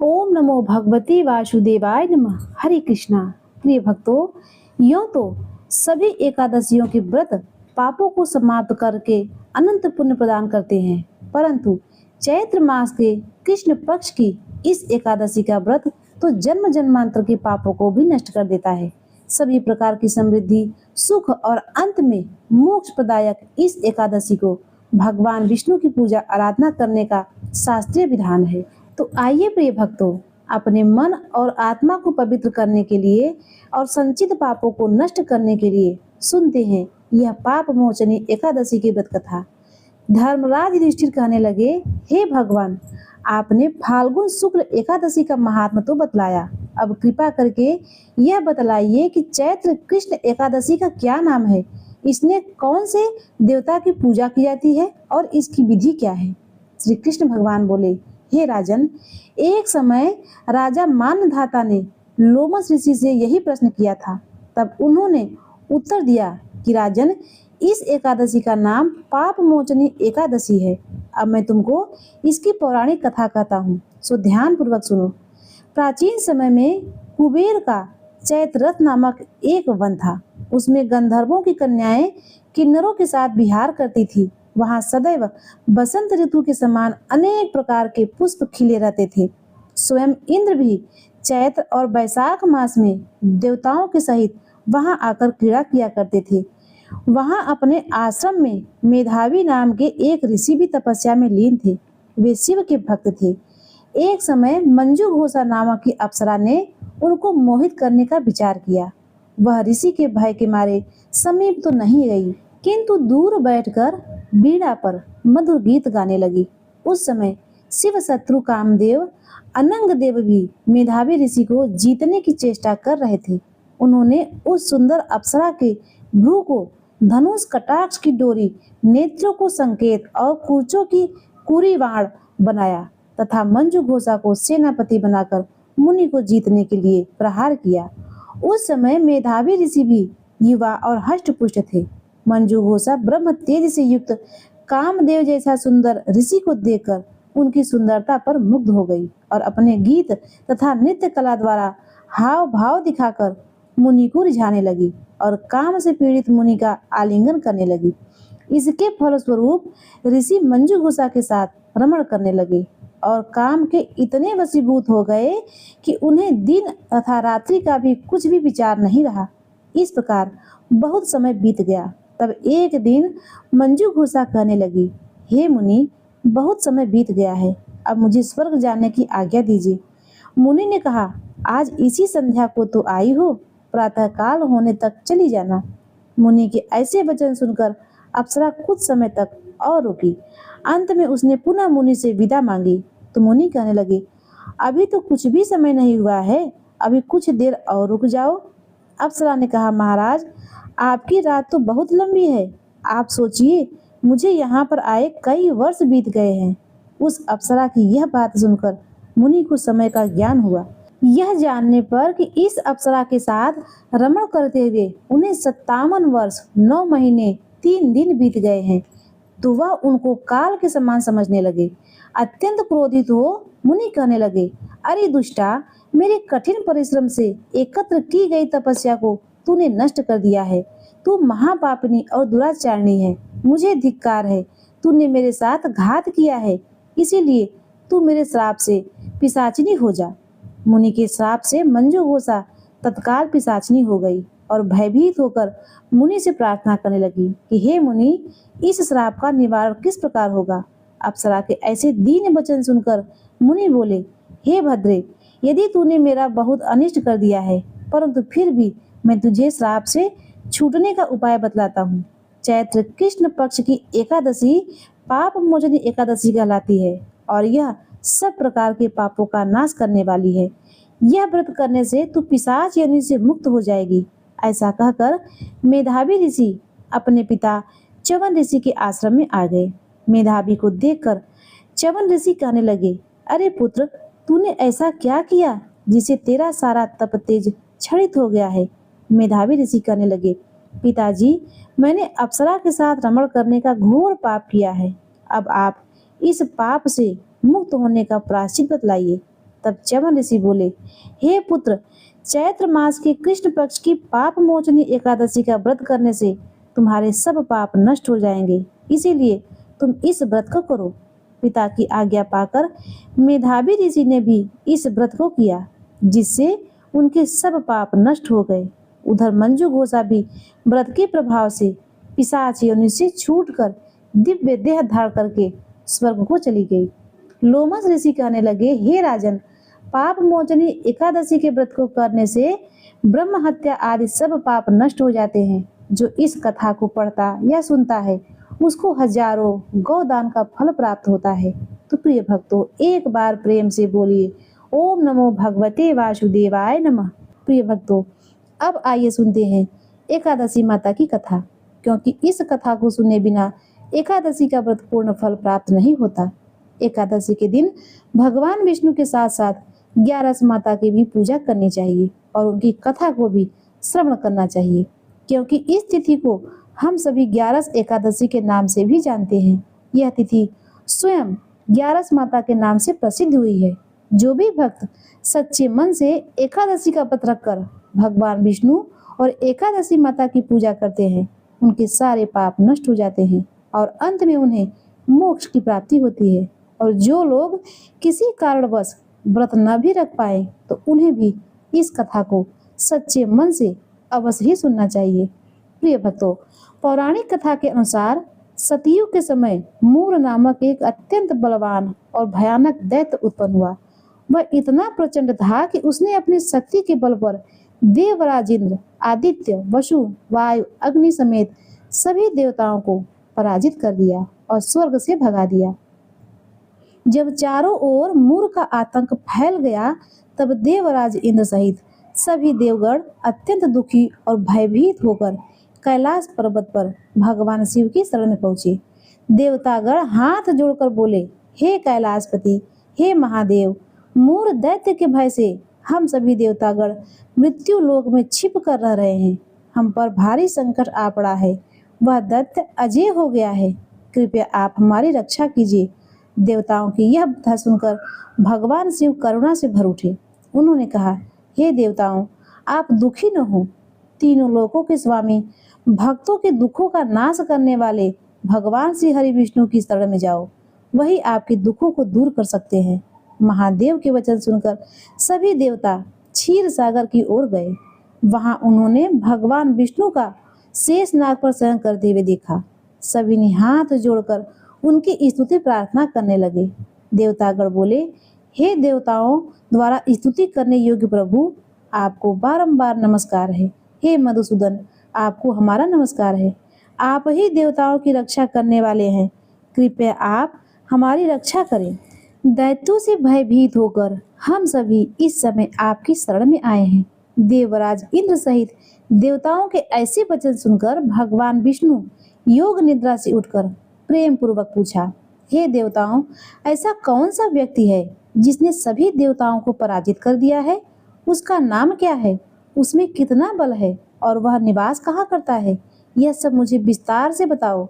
ओम नमो भगवते वासुदेवाय नमः। हरे कृष्णा। प्रिय भक्तों, यूं तो सभी एकादशियों के व्रत पापों को समाप्त करके अनंत पुण्य प्रदान करते हैं, परंतु चैत्र मास के कृष्ण पक्ष की इस एकादशी का व्रत तो जन्म जन्मांतर के पापों को भी नष्ट कर देता है। सभी प्रकार की समृद्धि, सुख और अंत में मोक्ष प्रदायक इस एकादशी को भगवान विष्णु की पूजा आराधना करने का शास्त्रीय विधान है। तो आइए प्रिय भक्तों, अपने मन और आत्मा को पवित्र करने के लिए और संचित पापों को नष्ट करने के लिए सुनते हैं यह पाप मोचनी एकादशी की व्रत कथा। धर्मराज युधिष्ठिर कहने लगे, हे भगवान, आपने फाल्गुन शुक्ल एकादशी का महात्म तो बतलाया, अब कृपा करके यह बतलाइए कि चैत्र कृष्ण एकादशी का क्या नाम है, इसने कौन से देवता की पूजा की जाती है और इसकी विधि क्या है। श्री कृष्ण भगवान बोले, हे राजन, एक समय राजा मानधाता ने लोमस ऋषि से यही प्रश्न किया था। तब उन्होंने उत्तर दिया कि राजन, इस एकादशी का नाम पाप मोचनी एकादशी है। अब मैं तुमको इसकी पौराणिक कथा कहता हूँ, सो ध्यान पूर्वक सुनो। प्राचीन समय में कुबेर का चैत्ररथ नामक एक वन था। उसमें गंधर्वों की कन्याएं किन्नरों के साथ विहार करती थी। वहां सदैव बसंत ऋतु के समान अनेक प्रकार के पुष्प खिले रहते थे। स्वयं इंद्र भी चैत्र और वैशाख मास में देवताओं के सहित वहां आकर क्रीड़ा किया करते थे। वहां अपने आश्रम में मेधावी नाम के एक ऋषि भी तपस्या में लीन थे। वे शिव के भक्त थे। एक समय मंजू घोषा नामक की अप्सरा ने उनको मोहित करने का विचार किया। वह ऋषि के भय के मारे समीप तो नहीं गई, किंतु दूर बैठकर बीड़ा पर मधुर गीत गाने लगी। उस समय शिव शत्रु कामदेव अनंग देव भी मेधावी ऋषि को जीतने की चेष्टा कर रहे थे। उन्होंने उस सुंदर अप्सरा के भ्रू को धनुष, कटाक्ष की डोरी, नेत्रों को संकेत और कूर्चों की कुरी बाण बनाया तथा मंजू घोषा को सेनापति बनाकर मुनि को जीतने के लिए प्रहार किया। उस समय मेधावी ऋषि भी युवा और हष्ट-पुष्ट थे। मंजू घोषा ब्रह्म तेज से युक्त कामदेव जैसा सुंदर ऋषि को देखकर उनकी सुंदरता पर मुग्ध हो गई और अपने गीत तथा नृत्य कला द्वारा हाव भाव दिखाकर मुनि को रिझाने लगी और काम से पीड़ित मुनि का आलिंगन करने लगी। इसके फलस्वरूप ऋषि मंजू घोषा के साथ रमण करने लगे और काम के इतने वशीभूत हो गए कि उन्हें दिन तथा रात्रि का भी कुछ भी विचार नहीं रहा। इस प्रकार बहुत समय बीत गया। तब एक दिन मंजू घोषा कहने लगी, हे मुनि, बहुत समय बीत गया है, अब मुझे स्वर्ग जाने की आज्ञा दीजिए। मुनि ने कहा, आज इसी संध्या को तो आई हो, प्रातः काल होने तक चली जाना। मुनि के ऐसे वचन सुनकर अप्सरा कुछ समय तक और रुकी। अंत में उसने पुनः मुनि से विदा मांगी तो मुनि कहने लगे, अभी तो कुछ भी समय नहीं हुआ है, अभी कुछ देर और रुक जाओ। अप्सरा ने कहा, महाराज, आपकी रात तो बहुत लंबी है। आप सोचिए, मुझे यहाँ पर आए कई वर्ष बीत गए हैं। उस अप्सरा की यह बात सुनकर मुनि को समय का ज्ञान हुआ। यह जानने पर कि इस अप्सरा के साथ रमण करते हुए उन्हें 57 वर्ष 9 महीने 3 दिन बीत गए हैं, तो वह उनको काल के समान समझने लगे। अत्यंत क्रोधित हो मुनि कहने लगे, अरे दुष्टा, मेरे कठिन परिश्रम से एकत्र की गई तपस्या को तूने नष्ट कर दिया है। तू महापापिनी और दुराचारणी है, मुझे धिक्कार है। तूने मेरे साथ घात किया है, इसीलिए तू मेरे श्राप से पिशाचिनी हो जा। मुनि के श्राप से मंजू घोषा तत्काल पिशाचिनी हो गई और भयभीत होकर मुनि से प्रार्थना करने लगी कि हे मुनि, इस श्राप का निवारण किस प्रकार होगा। अप्सरा के ऐसे दीन वचन सुनकर मुनि बोले, हे भद्रे, यदि तूने मेरा बहुत अनिष्ट कर दिया है, परंतु फिर भी मैं तुझे श्राप से छूटने का उपाय बतलाता हूँ। चैत्र कृष्ण पक्ष की एकादशी पाप मोचनी एकादशी कहलाती है और यह सब प्रकार के पापों का नाश करने वाली है। यह व्रत करने से तू पिशाच योनि से मुक्त हो जाएगी। ऐसा कहकर मेधावी ऋषि अपने पिता च्यवन ऋषि के आश्रम में आ गए। मेधावी को देखकर च्यवन ऋषि कहने लगे, अरे पुत्र, तूने ऐसा क्या किया जिसे तेरा सारा तप तेज क्षणित हो गया है। मेधावी ऋषि कहने लगे, पिताजी, मैंने अप्सरा के साथ रमण करने का घोर पाप किया है। अब आप इस पाप से मुक्त होने का प्रायश्चित बतलाइए। तब च्यवन ऋषि बोले, हे पुत्र, चैत्र मास के कृष्ण पक्ष की पाप मोचनी एकादशी का व्रत करने से तुम्हारे सब पाप नष्ट हो जाएंगे, इसीलिए तुम इस व्रत को करो। पिता की आज्ञा पाकर मेधावी ऋषि ने भी इस व्रत को किया, जिससे उनके सब पाप नष्ट हो गए। उधर मंजू घोषा भी व्रत के प्रभाव से पिशाच योनि से छूटकर दिव्य देह धारण करके स्वर्ग को चली गई। लोमस ऋषि कहने लगे, हे राजन, पाप मोचनी एकादशी के व्रत को करने से ब्रह्म हत्या आदि सब पाप नष्ट हो जाते हैं। जो इस कथा को पढ़ता या सुनता है उसको हजारों गौदान का फल प्राप्त होता है। तो प्रिय भक्तों, एक बार प्रेम से बोलिए, ओम नमो भगवते वासुदेवाय नमः। प्रिय भक्तों, अब आइए सुनते हैं एकादशी माता की कथा, क्योंकि इस कथा को सुने बिना एकादशी का व्रत पूर्ण फल प्राप्त नहीं होता। एकादशी के दिन भगवान विष्णु के साथ साथ 11 माता की भी पूजा करनी चाहिए और उनकी कथा को भी श्रवण करना चाहिए, क्योंकि इस तिथि को हम सभी 11 एकादशी के नाम से भी जानते हैं। यह तिथि स्वयं 11 माता के नाम से प्रसिद्ध हुई है। जो भी भक्त सच्चे मन से एकादशी का व्रत रखकर भगवान विष्णु और एकादशी माता की पूजा करते हैं, उनके सारे पाप नष्ट हो जाते हैं और अंत में उन्हें मोक्ष की प्राप्ति होती है। और जो लोग किसी कारणवश व्रत न भी रख पाए तो उन्हें भी इस कथा को सच्चे मन से अवश्य ही सुनना चाहिए। प्रिय भक्तों, पौराणिक कथा के अनुसार सतयुग के समय मूर नामक एक अत्यंत बलवान और भयानक दैत्य उत्पन्न हुआ। वह इतना प्रचंड था कि उसने अपनी शक्ति के बल पर देवराज इंद्र, आदित्य, वसु, वायु, अग्नि समेत सभी देवताओं को पराजित कर दिया और स्वर्ग से भगा दिया। जब चारों ओर मूर का आतंक फैल गया, तब देवराज इंद्र सहित सभी देवगण अत्यंत दुखी और भयभीत होकर कैलाश पर्वत पर भगवान शिव की शरण में पहुंचे। देवतागण हाथ जोड़कर बोले, हे कैलाशपति, हे महादेव, मूर दैत्य के भय से हम सभी देवतागण मृत्यु लोक में छिप कर रह रहे हैं। हम पर भारी संकट आ पड़ा है। वह दैत्य अजय हो गया है। कृपया आप हमारी रक्षा कीजिए। देवताओं की यह कथा सुनकर भगवान शिव करुणा से भर उठे। उन्होंने कहा, हे देवताओं, आप दुखी न हो। तीनों लोकों के स्वामी, भक्तों के दुखों का नाश करने वाले भगवान श्री हरि विष्णु की शरण में जाओ, वही आपके दुखों को दूर कर सकते हैं। महादेव के वचन सुनकर सभी देवता क्षीर सागर की ओर गए। वहां उन्होंने भगवान विष्णु का शेष नाग पर शयन करते हुए देखा। सभी ने हाथ जोड़कर उनकी स्तुति प्रार्थना करने लगे। देवतागण बोले, हे देवताओं द्वारा स्तुति करने योग्य प्रभु, आपको बारंबार नमस्कार है। हे मधुसूदन, आपको हमारा नमस्कार है। आप ही देवताओं की रक्षा करने वाले हैं। कृपया आप हमारी रक्षा करें। दैत्यों से भयभीत होकर हम सभी इस समय आपकी शरण में आए हैं। देवराज इंद्र सहित देवताओं के ऐसे वचन सुनकर भगवान विष्णु योग निद्रा से उठकर प्रेम पूर्वक पूछा, हे देवताओं, ऐसा कौन सा व्यक्ति है जिसने सभी देवताओं को पराजित कर दिया है? उसका नाम क्या है? उसमें कितना बल है और वह निवास कहाँ करता है? यह सब मुझे विस्तार से बताओ।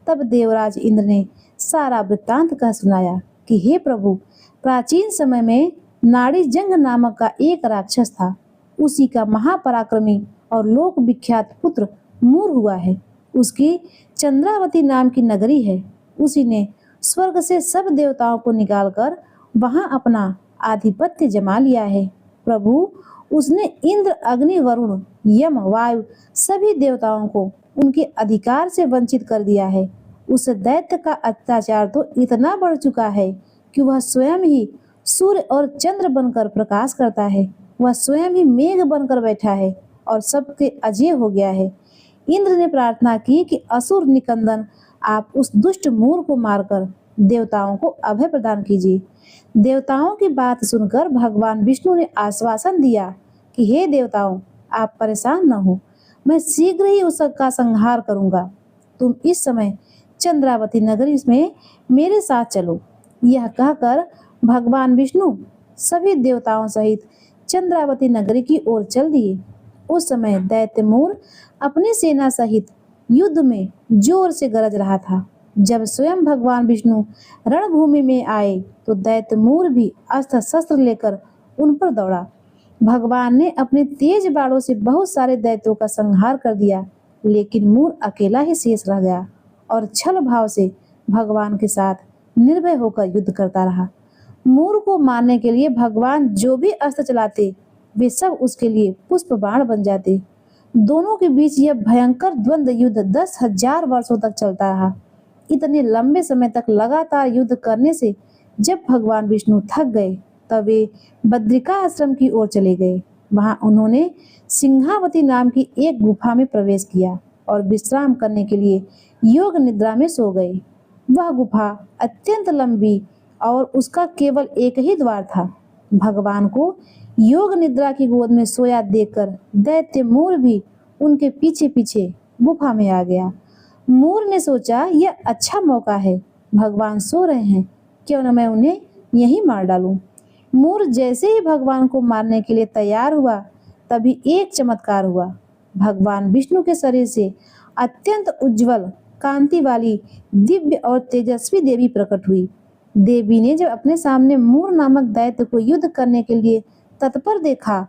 तब देवराज इंद्र ने सारा वृत्तांत कह सुनाया कि हे प्रभु, प्राचीन समय में नाड़ी जंग नामक का एक राक्षस था। उसी का महापराक्रमी और लोक विख्यात पुत्र मूर हुआ है। उसकी चंद्रावती नाम की नगरी है। उसी ने स्वर्ग से सब देवताओं को निकालकर वहां अपना आधिपत्य जमा लिया है। प्रभु, उसने इंद्र, अग्नि, वरुण, यम, वायु सभी देवताओं को उनके अधिकार से वंचित कर दिया है। उस दैत्य का अत्याचार तो इतना बढ़ चुका है कि वह स्वयं ही सूर्य और चंद्र बनकर प्रकाश करता है। वह स्वयं ही मेघ बनकर बैठा है और सबके अजय हो गया है। इंद्र ने प्रार्थना की कि असुर निकंदन, आप उस दुष्ट मूर को मारकर देवताओं को अभय प्रदान कीजिए। देवताओं की बात सुनकर भगवान विष्णु ने आश्वासन दिया कि हे देवताओं, आप परेशान न हो, मैं शीघ्र ही उसका संहार करूंगा। तुम इस समय चंद्रावती नगरी में मेरे साथ चलो। यह कहकर भगवान विष्णु सभी देवताओं सहित चंद्रावती नगरी की ओर चल दिए। उस समय दैत्य मूर अपनी सेना सहित युद्ध में जोर से गरज रहा था। जब स्वयं भगवान विष्णु रणभूमि में आए तो दैत्य मूर भी अस्त्र शस्त्र लेकर उन पर दौड़ा। भगवान ने अपने तेज बाणों से बहुत सारे दैत्यों का संहार कर दिया, लेकिन मूर अकेला ही शेष रह गया और छल भाव से भगवान के साथ निर्भय होकर युद्ध करता रहा। मूर को मारने के लिए भगवान जो भी अस्त्र चलाते वे सब उसके लिए पुष्प बाण बन जाते। दोनों के बीच यह भयंकर द्वंद्व युद्ध 10,000 वर्षों तक चलता रहा। इतने लंबे समय तक लगातार युद्ध करने से जब भगवान विष्णु थक गए तब वे बद्रिका आश्रम की ओर चले गए। वहां उन्होंने सिंहावती नाम की एक गुफा में प्रवेश किया और विश्राम करने के लिए योग निद्रा में सो गए। वह गुफा अत्यंत लंबी और उसका केवल एक ही द्वार था। भगवान को योग निद्रा की गोद में सोया देखकर दैत्य मूर भी उनके पीछे पीछे गुफा में आ गया। मूर ने सोचा यह अच्छा मौका है, भगवान सो रहे हैं, क्यों न मैं उन्हें यहीं मार डालूं। मूर जैसे ही भगवान को मारने के लिए तैयार हुआ तभी एक चमत्कार हुआ। भगवान विष्णु के शरीर से अत्यंत उज्जवल कांति वाली दिव्य और तेजस्वी देवी प्रकट हुई। देवी ने जब अपने सामने मूर नामक दैत्य को युद्ध करने के लिए तत्पर देखा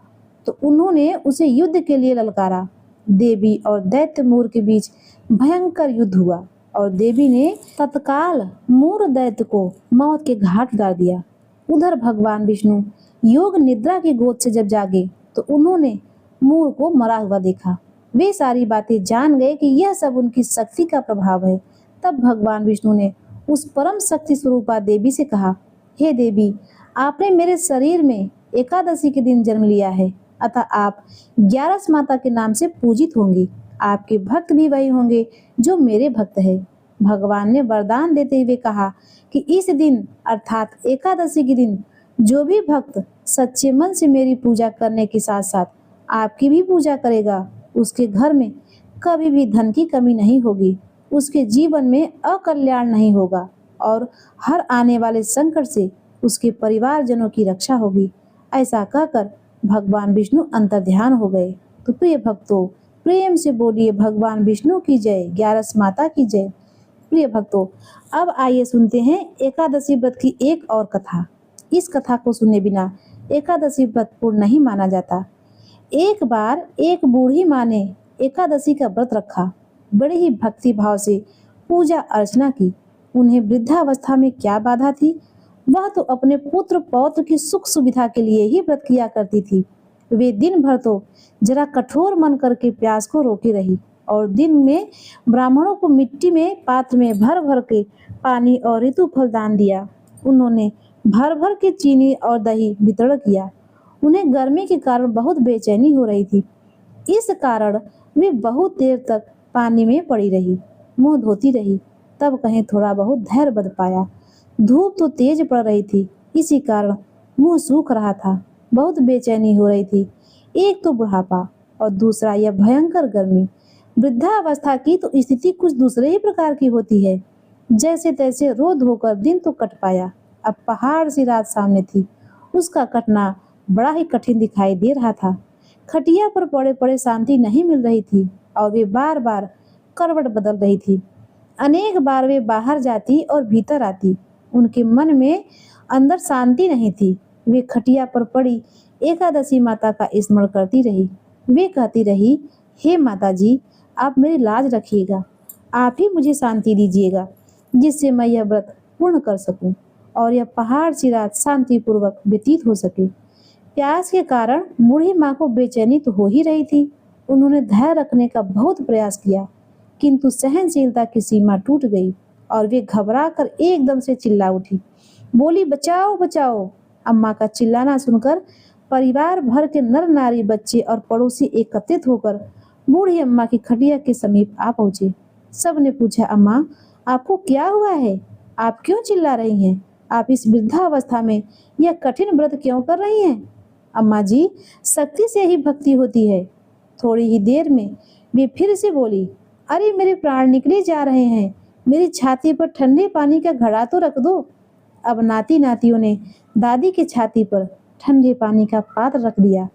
तो उन्होंने उसे युद्ध के लिए ललकारा। देवी और दैत्य मूर के बीच भयंकर युद्ध हुआ और देवी ने तत्काल मूर दैत्य को मौत के घाट उतार दिया। उधर भगवान विष्णु योग निद्रा की गोद से जब जागे तो उन्होंने मूर को मरा हुआ देखा। वे सारी बातें जान गए कि यह सब उनकी शक्ति का प्रभाव है। तब भगवान विष्णु ने उस परम शक्ति स्वरूपा देवी से कहा, हे देवी, आपने मेरे शरीर में एकादशी के दिन जन्म लिया है, अतः आप 11 माता के नाम से पूजित होंगी। आपके भक्त भी वही होंगे जो मेरे भक्त है। भगवान ने वरदान देते हुए कहा कि इस दिन अर्थात एकादशी के दिन जो भी भक्त सच्चे मन से मेरी पूजा करने के साथ साथ आपकी भी पूजा करेगा, उसके घर में कभी भी धन की कमी नहीं होगी, उसके जीवन में अकल्याण नहीं होगा और हर आने वाले संकट से उसके परिवारजनों की रक्षा होगी। ऐसा कहकर भगवान विष्णु अंतर्ध्यान हो गए। तो प्रिय भक्तों, प्रेम से बोलिए भगवान विष्णु की जय, 11 माता की जय। प्रिय भक्तों, अब आइए सुनते हैं एकादशी व्रत की एक और कथा। इस कथा को सुने बिना एकादशी व्रत पूर्ण नहीं माना जाता। एक बार एक बूढ़ी माँ ने एकादशी का व्रत रखा। बड़े ही भक्ति भाव से पूजा अर्चना की। उन्हें वृद्धावस्था में क्या बाधा थी? वह तो अपने पुत्र पौत्र की सुख सुविधा के लिए ही व्रत किया करती थी। वे दिन भर तो जरा कठोर मन करके प्यास को रोकी रही और दिन में ब्राह्मणों को मिट्टी में पात्र में भर भर के पानी और ऋतु फल दान दिया। उन्होंने भर भर के चीनी और दही वितरण किया। उन्हें गर्मी के कारण बहुत बेचैनी हो रही थी। इस कारण वे बहुत देर तक पानी में पड़ी रही, मुंह धोती रही। तब कहीं थोड़ा बहुत धैर्य बंध पाया। धूप तो तेज पड़ रही थी, इसी कारण मुंह सूख रहा था। बहुत बेचैनी हो रही थी। एक तो बुढ़ापा और दूसरा यह भयंकर गर्मी। वृद्धावस्था की तो स्थिति कुछ दूसरे ही प्रकार की होती है। जैसे तैसे रो धोकर दिन तो कट पाया। अब पहाड़ सी रात सामने थी। उसका कटना बड़ा ही कठिन दिखाई दे रहा था। खटिया पर पड़े पड़े शांति नहीं मिल रही थी और वे बार बार करवट बदल रही थी। अनेक बार वे बाहर जाती और भीतर आती। उनके मन में अंदर शांति नहीं थी। वे खटिया पर पड़ी एकादशी माता का स्मरण करती रही। वे कहती रही, हे माता जी, आप मेरी लाज रखिएगा। आप ही मुझे शांति दीजिएगा जिससे मैं यह व्रत पूर्ण कर सकूं और यह पहाड़ सी रात शांतिपूर्वक व्यतीत हो सके। प्यास के कारण बूढ़ी माँ को बेचैनी तो हो ही रही थी। उन्होंने धैर्य रखने का बहुत प्रयास किया, किंतु सहनशीलता की सीमा टूट गई और वे घबरा कर एकदम से चिल्ला उठी। बोली, बचाओ बचाओ। अम्मा का चिल्लाना सुनकर परिवार भर के नर नारी, बच्चे और पड़ोसी एकत्रित होकर बूढ़ी अम्मा की खटिया के समीप आ पहुंचे। सब ने पूछा, अम्मा, आपको क्या हुआ है? आप क्यों चिल्ला रही हैं? आप इस वृद्धावस्था में यह कठिन व्रत क्यों कर रही हैं? अम्मा जी, शक्ति से ही भक्ति होती है। थोड़ी ही देर में वे फिर से बोली, अरे मेरे प्राण निकले जा रहे हैं, मेरी छाती पर ठंडे पानी का घड़ा तो रख दो। अब नाती नातियों ने दादी की छाती पर ठंडे पानी का पात्र रख दिया।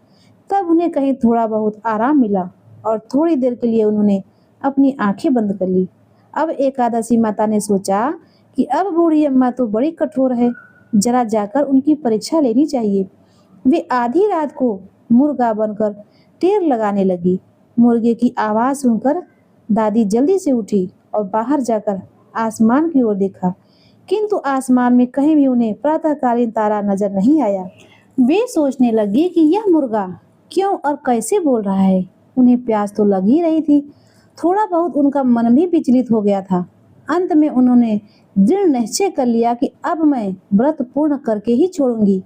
तब उन्हें कहीं थोड़ा बहुत आराम मिला और थोड़ी देर के लिए उन्होंने अपनी आंखें बंद कर ली। अब एकादशी माता ने सोचा कि अब बूढ़ी अम्मा तो बड़ी कठोर है, जरा जाकर उनकी परीक्षा लेनी चाहिए। वे आधी रात को मुर्गा बनकर टेर लगाने लगी। मुर्गे की आवाज सुनकर दादी जल्दी से उठी और बाहर जाकर आसमान की ओर देखा, किंतु आसमान में कहीं भी उन्हें प्रातःकालीन तारा नजर नहीं आया। वे सोचने लगी कि यह मुर्गा क्यों और कैसे बोल रहा है। उन्हें प्यास तो लग ही रही थी। थोड़ा बहुत उनका मन भी विचलित हो गया था। अंत में उन्होंने दृढ़ निश्चय कर लिया कि अब मैं व्रत पूर्ण करके ही छोड़ूंगी,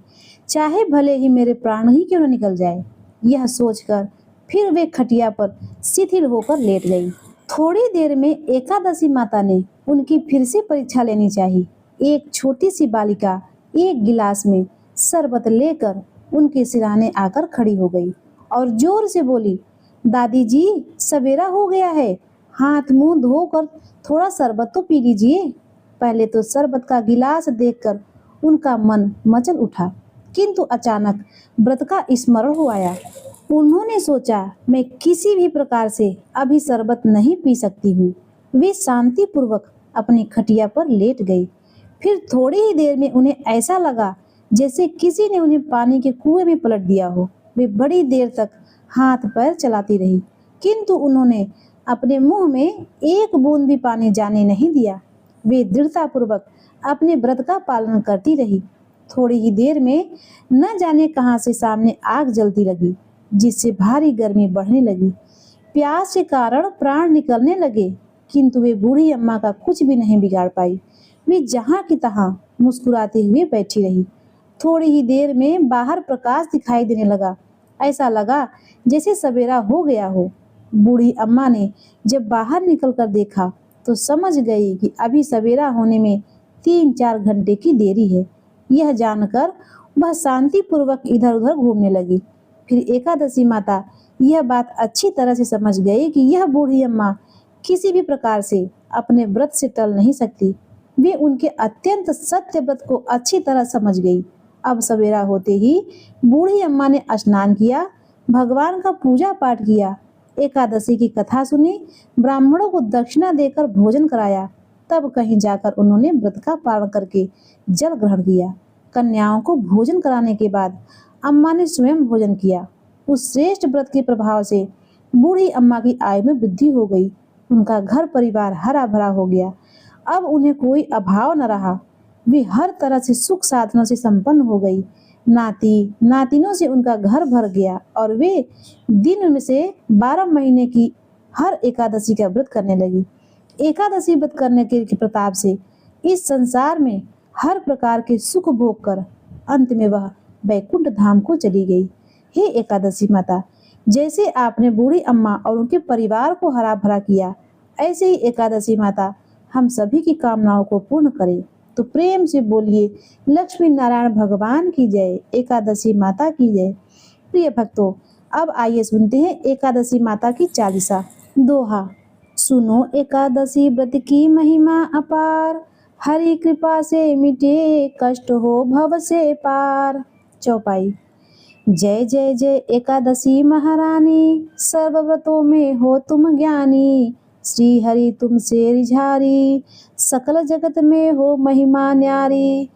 चाहे भले ही मेरे प्राण ही क्यों न निकल जाए। यह सोचकर फिर वे खटिया पर शिथिल होकर लेट गई। थोड़ी देर में एकादशी माता ने उनकी फिर से परीक्षा लेनी चाहिए। एक छोटी सी बालिका एक गिलास में शरबत लेकर उनके सिरहाने आकर खड़ी हो गई और जोर से बोली, दादी जी, सवेरा हो गया है, हाथ मुंह धोकर थोड़ा शरबत तो पी लीजिए। पहले तो शरबत का गिलास देखकर उनका मन मचल उठा, किंतु अचानक व्रत का स्मरण हो आया। उन्होंने सोचा, मैं किसी भी प्रकार से अभी शरबत नहीं पी सकती हूँ। वे शांति पूर्वक अपनी खटिया पर लेट गई। फिर थोड़ी ही देर में उन्हें ऐसा लगा जैसे किसी ने उन्हें पानी के कुएं में पलट दिया हो। वे बड़ी देर तक हाथ पैर चलाती रही, किंतु उन्होंने अपने मुंह में एक बूंद भी पानी जाने नहीं दिया। वे दृढ़ता पूर्वक अपने व्रत का पालन करती रही। थोड़ी ही देर में न जाने कहां से सामने आग जलती लगी, जिससे भारी गर्मी बढ़ने लगी। प्यास के कारण प्राण निकलने लगे, किंतु वे बूढ़ी अम्मा का कुछ भी नहीं बिगाड़ पाई। वे जहां की तहां मुस्कुराते हुए बैठी रही। थोड़ी ही देर में बाहर प्रकाश दिखाई देने लगा। ऐसा लगा जैसे सवेरा हो गया हो। बूढ़ी अम्मा ने जब बाहर निकलकर देखा तो समझ गई कि अभी सवेरा होने में 3-4 घंटे की देरी है। यह जानकर वह शांति पूर्वक इधर उधर घूमने लगी। फिर एकादशी माता यह बात अच्छी तरह से समझ गई कि यह बूढ़ी अम्मा किसी भी प्रकार से अपने व्रत से टल नहीं सकती। वे उनके अत्यंत सत्य व्रत को अच्छी तरह समझ गई। अब सवेरा होते ही बूढ़ी अम्मा ने स्नान किया, भगवान का पूजा पाठ किया, एकादशी की कथा सुनी, ब्राह्मणों को दक्षिणा देकर भोजन कराया। तब कहीं जाकर उन्होंने व्रत का पालन करके जल ग्रहण किया। कन्याओं को भोजन कराने के बाद अम्मा ने स्वयं भोजन किया। उस श्रेष्ठ व्रत के प्रभाव से बूढ़ी अम्मा की आयु में वृद्धि हो गई। उनका घर परिवार हरा भरा हो गया। अब उन्हें कोई अभाव न रहा। वे हर तरह से सुख साधनों से संपन्न हो गई। नाती नातिनों से उनका घर भर गया और वे दिन में से 12 महीने की हर एकादशी का व्रत करने लगी। एकादशी व्रत करने के प्रताप से इस संसार में हर प्रकार के सुख भोग कर अंत में वह बैकुंठ धाम को चली गई। हे एकादशी माता, जैसे आपने बूढ़ी अम्मा और उनके परिवार को हरा भरा किया, ऐसे ही एकादशी माता हम सभी की कामनाओं को पूर्ण करे। तो प्रेम से बोलिए, लक्ष्मी नारायण भगवान की जय, एकादशी माता की जय। प्रिय भक्तों, अब आइए सुनते हैं एकादशी माता की चालीसा। दोहा। सुनो एकादशी व्रत की महिमा अपार, हरि कृपा से मिटे कष्ट हो भव से पार। चौपाई। जय जय जय एकादशी महारानी, सर्व व्रतों में हो तुम ज्ञानी। श्री हरि तुमसे रिझारी, सकल जगत में हो महिमा न्यारी।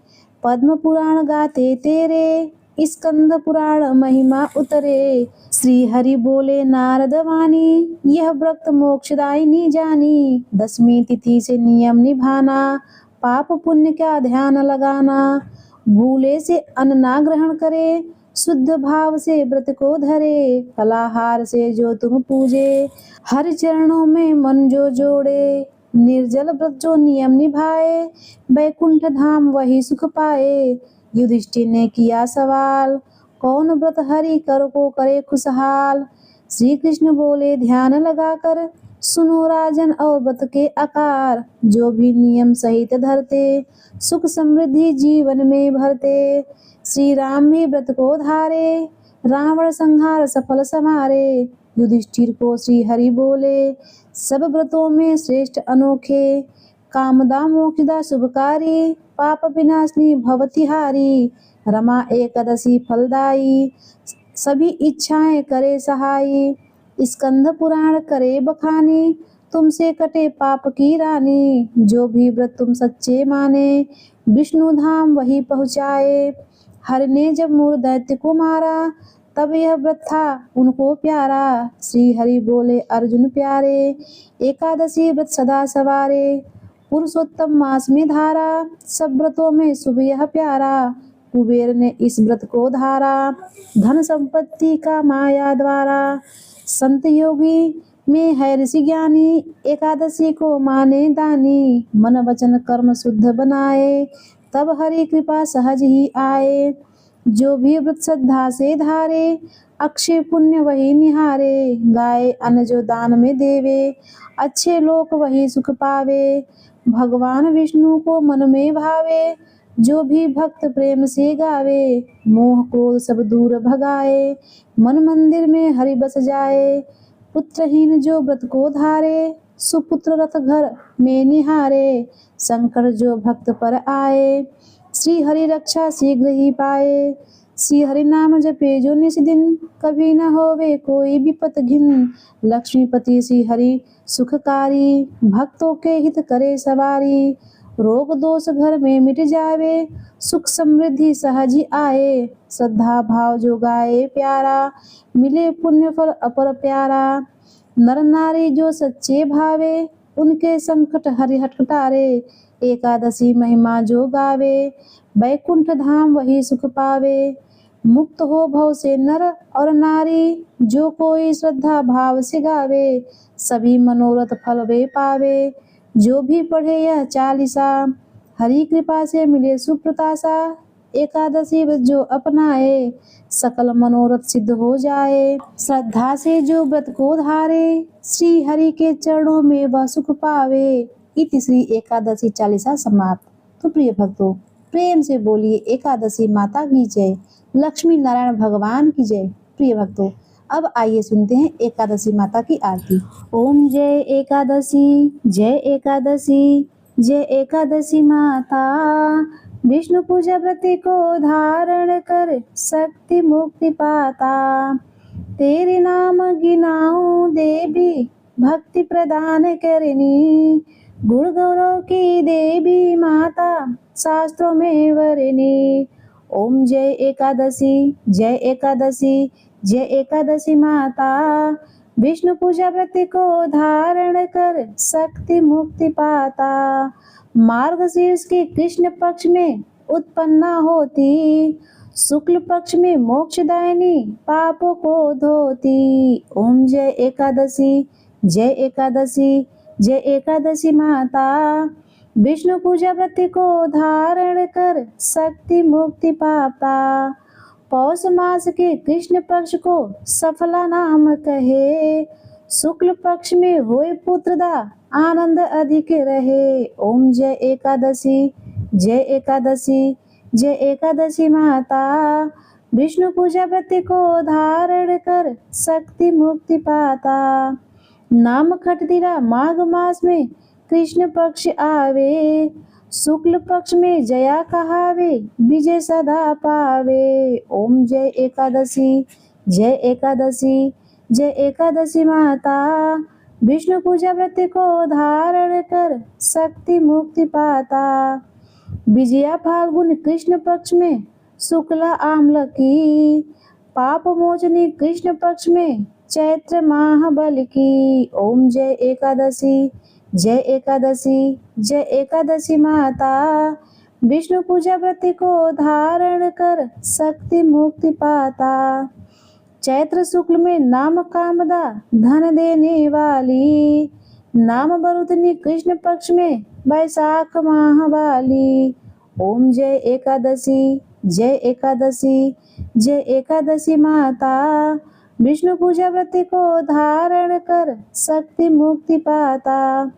पद्म पुराण गाते तेरे, स्कंद पुराण महिमा उतरे। श्री हरि बोले नारद वाणी, यह व्रत मोक्षदायिनी जानी। 10वीं तिथि से नियम निभाना, पाप पुण्य का ध्यान लगाना। भूले से अन्न ना ग्रहण करे, शुद्ध भाव से व्रत को धरे। फलाहार से जो तुम पूजे, हर चरणों में मन जो जोड़े। निर्जल व्रत जो नियम निभाए, बैकुंठ धाम वही सुख पाए। युधिष्ठिर ने किया सवाल, कौन व्रत हरि कर को करे खुशहाल। श्री कृष्ण बोले ध्यान लगाकर, सुनो राजन और व्रत के आकार। जो भी नियम सहित धरते, सुख समृद्धि जीवन में भरते। श्री राम भी व्रत को धारे, रावण संहार सफल समारे। युधिष्ठिर को श्री हरि बोले, सब व्रतों में श्रेष्ठ अनोखे। कामदा मोक्षदा शुभकारी, पाप विनाशनी भवतिहारी। रमा एकादशी फलदायी, सभी इच्छाएं करे सहाई। स्कंद पुराण करे बखानी, तुमसे कटे पाप की रानी। जो भी व्रत तुम सच्चे माने, विष्णु धाम वही पहुँचाए। हरि ने जब मूर दैत्य को मारा, तब यह व्रत था उनको प्यारा। श्री हरि बोले अर्जुन प्यारे, एकादशी व्रत सदा सवारे। पुरुषोत्तम मास में धारा, सब व्रतों में शुभ यह प्यारा। कुबेर ने इस व्रत को धारा, धन संपत्ति का माया द्वारा। संत योगी में है ऋषि ज्ञानी, एकादशी को माने दानी। मन वचन कर्म शुद्ध बनाए, तब हरि कृपा सहज ही आए। जो भी व्रत श्रद्धा से धारे, अक्षय पुण्य वही निहारे। गाय अन्न जो दान में देवे, अच्छे लोक वही सुख पावे। भगवान विष्णु को मन में भावे, जो भी भक्त प्रेम से गावे। मोह क्रोध सब दूर भगाए, मन मंदिर में हरि बस जाए। पुत्रहीन जो व्रत को धारे, सुपुत्र रथ घर में निहारे। संकट जो भक्त पर आए, श्री हरि रक्षा शीघ्र ही पाए। श्री हरि नाम जपे जो निस दिन, कभी न होवे कोई विपत घिन। लक्ष्मीपति श्री हरि सुखकारी, भक्तों के हित करे सवारी। रोग दोष घर में मिट जावे, सुख समृद्धि सहज आए। श्रद्धा भाव जो गाए प्यारा, मिले पुण्य फल अपर प्यारा। नर नारी जो सच्चे भावे, उनके संकट हरि हटकारे। एकादशी महिमा जो गावे, बैकुंठ धाम वही सुख पावे। मुक्त हो भव से नर और नारी, जो कोई श्रद्धा भाव से गावे। सभी मनोरथ फल वे पावे, जो भी पढ़े यह चालीसा। हरि कृपा से मिले सुप्रतासा, एकादशी व्रत जो अपनाए। सकल मनोरथ सिद्ध हो जाए, श्रद्धा से जो व्रत को धारे। श्री हरि के चरणों में वह सुख पावे। इति श्री एकादशी चालीसा समाप्त। तो प्रिय भक्तों, प्रेम से बोलिए एकादशी माता की जय, लक्ष्मी नारायण भगवान की जय। प्रिय भक्तों, अब आइए सुनते हैं एकादशी माता की आरती। ओम जय एकादशी, जय एकादशी, जय एकादशी माता। विष्णु पूजा व्रत को धारण कर, शक्ति मुक्ति पाता। तेरे नाम गिनाऊं देवी, भक्ति प्रदान करनी। गुण गौरव की देवी माता, शास्त्रों में वरनी। ओम जय एकादशी, जय एकादशी, जय एकादशी माता। विष्णु पूजा व्रत को धारण कर, शक्ति मुक्ति पाता। मार्गशीर्ष के कृष्ण पक्ष में उत्पन्ना होती, शुक्ल पक्ष में मोक्षदायिनी, पापों को धोती। ओम जय एकादशी, जय एकादशी, जय एकादशी माता। विष्णु पूजा व्रत को धारण कर, शक्ति मुक्ति पाता। पौष मास के कृष्ण पक्ष को सफला नाम कहे। शुक्ल पक्ष में होए पुत्रदा, आनंद अधिक रहे। ओम जय एकादशी, जय एकादशी, जय एकादशी माता। विष्णु पूजा व्रत को धारण कर, शक्ति मुक्ति पाता। नाम खटदिरा माघ मास में कृष्ण पक्ष आवे। शुक्ल पक्ष में जया कहावे, विजय सदा पावे। ओम जय एकादशी, जय एकादशी, जय एकादशी माता। विष्णु पूजा व्रत को धारण कर, शक्ति मुक्ति पाता। विजया फाल्गुन कृष्ण पक्ष में शुक्ला आम्ल की। पाप मोचनी कृष्ण पक्ष में चैत्र माह बल की। ओम जय एकादशी, जय एकादशी, जय एकादशी माता। विष्णु पूजा व्रत को धारण कर, शक्ति मुक्ति पाता। चैत्र शुक्ल में नाम कामदा, धन देने वाली। नाम बरुदनी कृष्ण पक्ष में वैशाख माह वाली। ओम जय एकादशी, जय एकादशी, जय एकादशी माता। विष्णु पूजा व्रत को धारण कर, शक्ति मुक्ति पाता।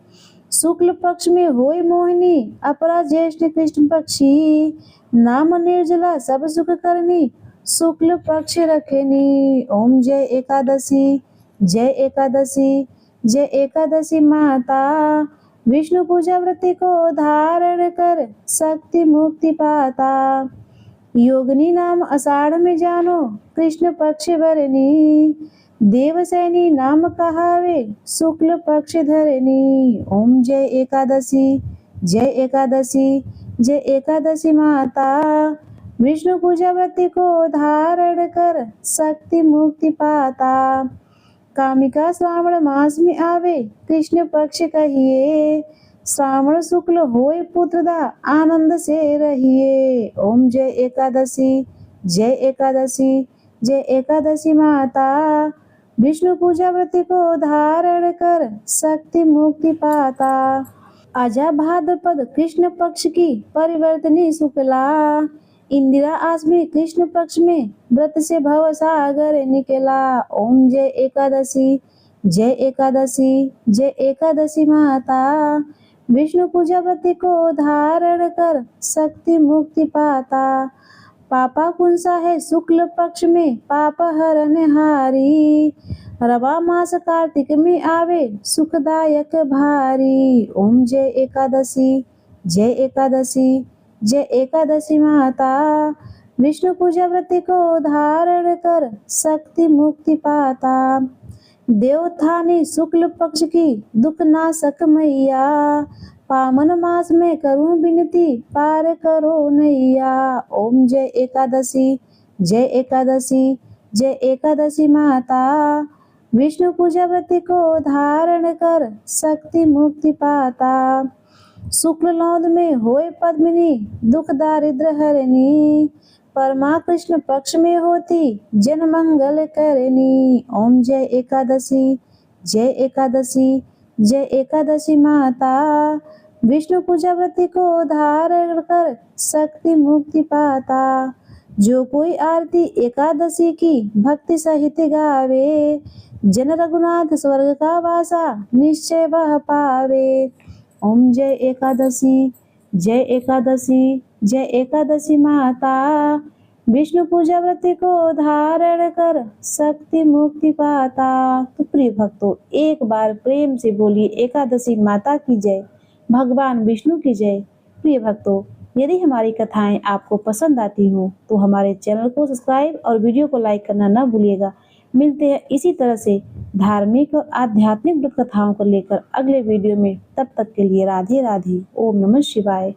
शुक्ल पक्ष में होय मोहिनी, अपरा ज्येष्ठ कृष्ण पक्षी। नाम निर्जला सब सुख करनी, शुक्ल पक्ष रखनी। ओम जय एकादशी, जय एकादशी, जय एकादशी माता। विष्णु पूजा व्रत को धारण कर, शक्ति मुक्ति पाता। योगिनी नाम आषाढ़ में जानो, कृष्ण पक्ष वरनी। देवसैनी नाम कहावे शुक्ल पक्ष धरनी। ओम जय एकादशी, जय एकादशी, जय एकादशी माता। विष्णु पूजा व्रत को धारण कर शक्ति मुक्ति पाता। कामिका श्रावण मास में आवे कृष्ण पक्ष कहिए। श्रावण शुक्ल होए पुत्रदा आनंद से रहिए। ओम जय एकादशी, जय एकादशी, जय एकादशी माता। विष्णु पूजा व्रत को धारण कर शक्ति मुक्ति पाता। आजा भाद्रपद कृष्ण पक्ष की परिवर्तनी शुक्ला। इंदिरा आसमी कृष्ण पक्ष में व्रत से भव सागर निकला। ओम जय एकादशी, जय एकादशी, जय एकादशी माता। विष्णु पूजा व्रत को धारण कर शक्ति मुक्ति पाता। पापा कुंसा है शुक्ल पक्ष में पाप हरण हारी। रवा मास कार्तिक में आवे सुखदायक भारी। ओम जय एकादशी, जय एकादशी, जय एकादशी माता। विष्णु पूजा व्रत को धारण कर शक्ति मुक्ति पाता। देवोत्थानी शुक्ल पक्ष की दुख नाशक मैया। पावन मास में करूं विनती पार करो नैया। ओम जय एकादशी, जय एकादशी, जय एकादशी माता। विष्णु पूजा व्रत को धारण कर शक्ति मुक्ति पाता। शुक्ल नौद में होए पद्मिनी दुख दारिद्र हरनी। परमा कृष्ण पक्ष में होती जन मंगल करनी। ओम जय एकादशी, जय एकादशी, जय एकादशी माता। विष्णु पूजा व्रत को धारण कर शक्ति मुक्ति पाता। जो कोई आरती एकादशी की भक्ति सहित गावे। जन रघुनाथ स्वर्ग का वासा निश्चय वह पावे। ओम जय एकादशी, जय एकादशी, जय एकादशी माता। विष्णु पूजा व्रत को धारण कर शक्ति मुक्ति पाता। तो प्रिय भक्तों, एक बार प्रेम से बोलिए एकादशी माता की जय, भगवान विष्णु की जय। प्रिय भक्तों, यदि हमारी कथाएं आपको पसंद आती हो तो हमारे चैनल को सब्सक्राइब और वीडियो को लाइक करना न भूलिएगा। मिलते हैं इसी तरह से धार्मिक और आध्यात्मिक व्रत कथाओं को लेकर अगले वीडियो में। तब तक के लिए राधे राधे। ओम नमः शिवाय।